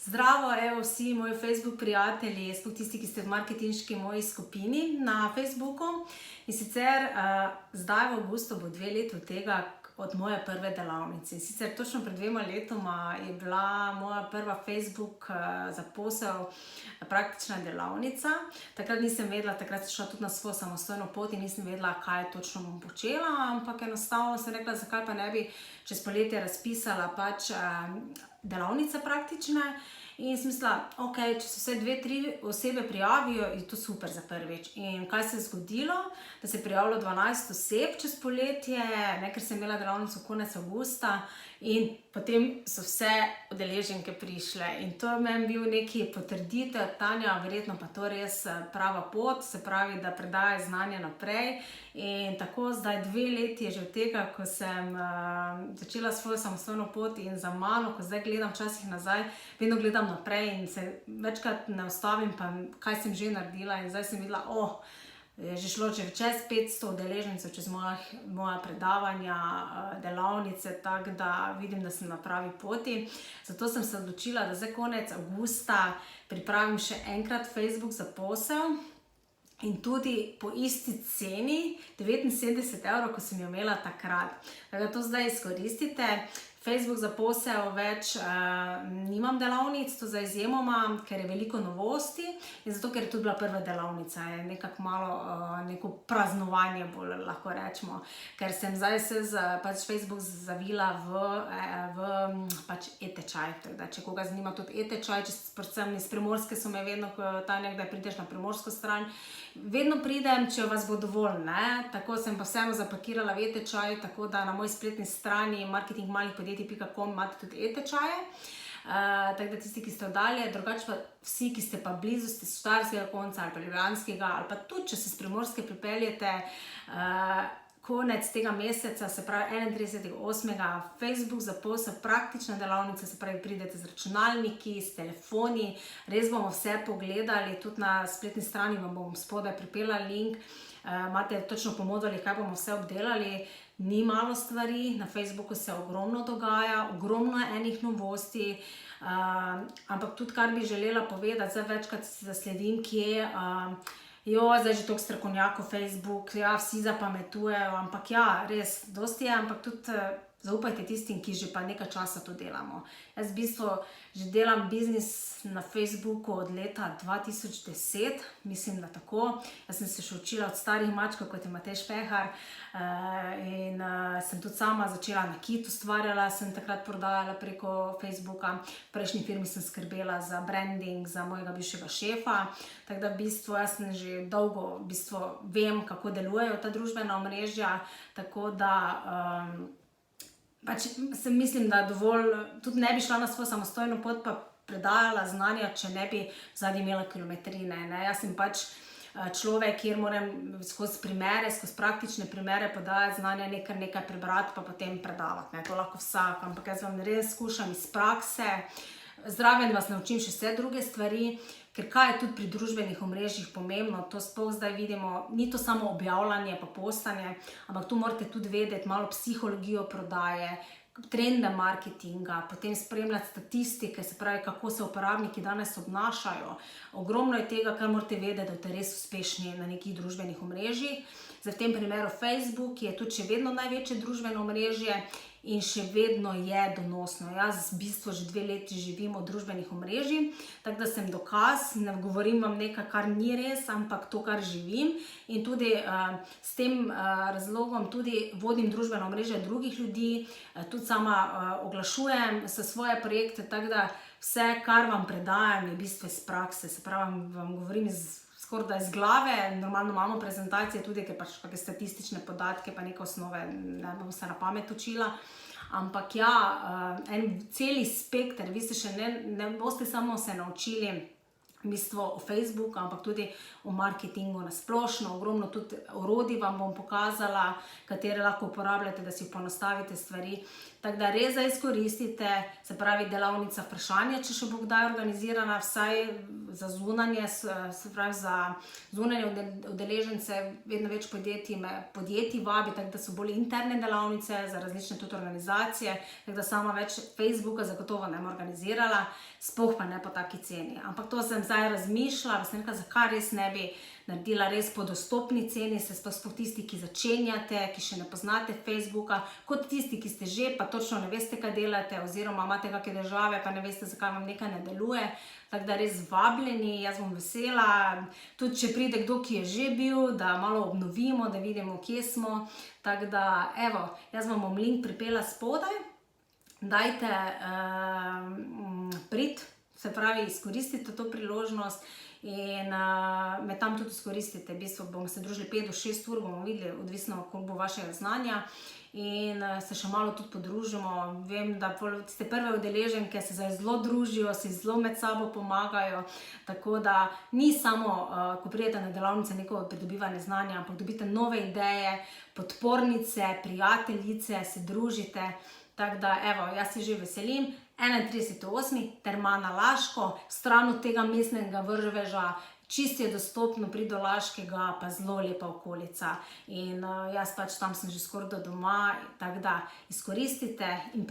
Zdravo, evo vsi moji Facebook prijatelji, sploh tisti, ki ste v marketinški moji skupini na Facebooku. In sicer zdaj v avgustu bo 2 leti od tega, od moje prve delavnice. In sicer točno pred 2 letoma je bila moja prva Facebook za posel praktična delavnica. Takrat nisem vedela, takrat sem šla tudi na svojo samostojno pot in nisem vedela, kaj točno bom počela, ampak enostavno sem rekla, zakaj pa ne bi čez poletje razpisala pač delavnice praktične. In sem mislila, ok, če se vse 2-3 osebe prijavijo, je to super za prvič. In kaj se je zgodilo? Da se je prijavilo 12 oseb čez poletje, ker sem imela delavnico konec avgusta in potem so vse udeleženke prišle. In to je meni bil neki potrditev, Tanja, verjetno pa to res prava pot, se pravi, da predajaj znanje naprej. In tako zdaj 2 leti je že od tega, ko sem začela svojo samostojno pot in za mano, ko zdaj gledam včasih nazaj, vedno gledam naprej in se večkrat ne ustavim, pa kaj sem že naredila. In zdaj sem videla, je že šlo čez 500 udeležencev čez moja predavanja, delavnice, tako da vidim, da sem na pravi poti. Zato sem se odločila, da zdaj konec avgusta pripravim še enkrat Facebook za posel. In tudi po isti ceni, 79 €, ko sem jo imela takrat. Tako da to zdaj izkoristite. Facebook za posel več nimam delavnic, to za izjemoma, ker je veliko novosti in zato, ker je tudi bila prva delavnica, je nekako malo neko praznovanje, bolj lahko rečemo, ker sem zdaj se pač Facebook zavila v pač e-tečaj, tako da če koga zanima tudi e-tečaj, predvsem iz Primorske so me vedno, Tanja, kdaj prideš na primorsko stran, vedno pridem, če vas bo dovolj, ne, tako sem pa vseeno zapakirala v e-tečaj, tako da na moji spletni strani marketingmalihpodjetij.com imate tudi e-tečaje, tako da tisti, ki ste oddalje, drugače pa vsi, ki ste pa blizu, ste s Štajerskega konca ali pa Ljubljanskega, ali pa tudi, če se s Primorske pripeljete, konec tega meseca, se pravi 31.8. Facebook za posel, praktična delavnica, se pravi pridete z računalniki, s telefoni, res bomo vse pogledali, tudi na spletni strani vam bom spodaj pripela link, imate točno pomodali, kaj bomo vse obdelali. Ni malo stvari, na Facebooku se ogromno dogaja, ogromno je enih novosti, ampak tudi kar bi želela povedati, zdaj večkrat zasledim, kje zdaj že toliko strokovnjakov Facebook, vsi zapametujejo, ampak res, dosti je, ampak tudi zaupajte tistim, ki že pa nekaj časa to delamo. Jaz v bistvu že delam biznis na Facebooku od leta 2010, mislim, da tako. Jaz sem se še učila od starih mačkov, kot je Matej Špehar, in sem tudi sama začela nakit ustvarjala, sem takrat prodajala preko Facebooka. V prejšnji firmi sem skrbela za branding, za mojega bivšega šefa, tako da v bistvu jaz sem že dolgo, v bistvu vem, kako delujejo ta družbena omrežja, tako da pač mislim, da dovolj, tudi ne bi šla na svojo samostojno pot pa predajala znanja, če ne bi zadnji imela kilometrine, ne. Jaz sem pač človek, kjer moram skozi primere, skozi praktične primere podajati znanja, nekaj prebrati pa potem predavati, ne. To lahko vsak, ampak jaz vam res skušam iz prakse, zraven vas naučim še vse druge stvari, ker kaj je tudi pri družbenih omrežjih pomembno, to sploh zdaj vidimo, ni to samo objavljanje pa postanje, ampak tu morate tudi vedeti malo psihologijo prodaje, trende marketinga, potem spremljati statistike, se pravi, kako se uporabniki danes obnašajo. Ogromno je tega, kar morate vedeti, da boste res uspešni na nekih družbenih omrežjih. Zdaj v tem primeru Facebook je tudi še vedno največje družbeno omrežje in še vedno je donosno. Jaz v bistvu že 2 leti živim od družbenih omrežij, tako da sem dokaz, ne govorim vam nekaj, kar ni res, ampak to, kar živim. In tudi s tem razlogom tudi vodim družbeno omrežje drugih ljudi, tudi sama oglašujem za svoje projekte, tako da vse, kar vam predajam, je v bistvu iz prakse, se pravi, vam govorim skoraj iz glave, normalno imamo prezentacije tudi, ker pač kakšne statistične podatke pa neke osnove, ne bom se na pamet učila, ampak en celi spekter, vi se še ne boste samo se naučili v bistvu o Facebooku, ampak tudi o marketingu na splošno. Ogromno tudi orodij vam bom pokazala, katere lahko uporabljate, da si poenostavite stvari. Tako da res izkoristite, se pravi delavnica vprašanja, če še bo kdaj organizirana, vsaj za zunanje, se pravi za zunanje udeležence, vedno več podjetij vabi, tako da so bolj interne delavnice za različne tudi organizacije, tako da sama več Facebooka zagotovo ne bom organizirala, sploh pa ne po taki ceni. Ampak to sem zdaj razmišljala, sem rekla, zakaj res ne bi naredila res po dostopni ceni, se sploh tisti, ki začenjate, ki še ne poznate Facebooka, kot tisti, ki ste že, pa točno ne veste, kaj delate, oziroma imate kakšne težave, pa ne veste, zakaj vam nekaj ne deluje. Tako da res vabljeni, jaz bom vesela, tudi če pride kdo, ki je že bil, da malo obnovimo, da vidimo, kje smo. Tako da, evo, jaz vam bom link pripela spodaj, dajte priti, se pravi, izkoristite to priložnost in me tam tudi izkoristite. V bistvu bomo se družili 5 do 6 ur, bomo videli, odvisno, koliko bo vašega znanja. In se še malo tudi podružimo. Vem, da tiste prve udeleženke se zelo družijo, si zelo med sabo pomagajo, tako da ni samo, ko pridete na delavnice, neko pridobivanje znanja, ampak dobite nove ideje, podpornice, prijateljice, se družite. Tako da, evo, jaz si že veselim. 31.8. Termana Laško, stran od tega mestnega vrveža, čisto je dostopno, pridi do Laškega, pa zelo lepa okolica. In jaz pač tam sem že skoraj do doma, tako da izkoristite in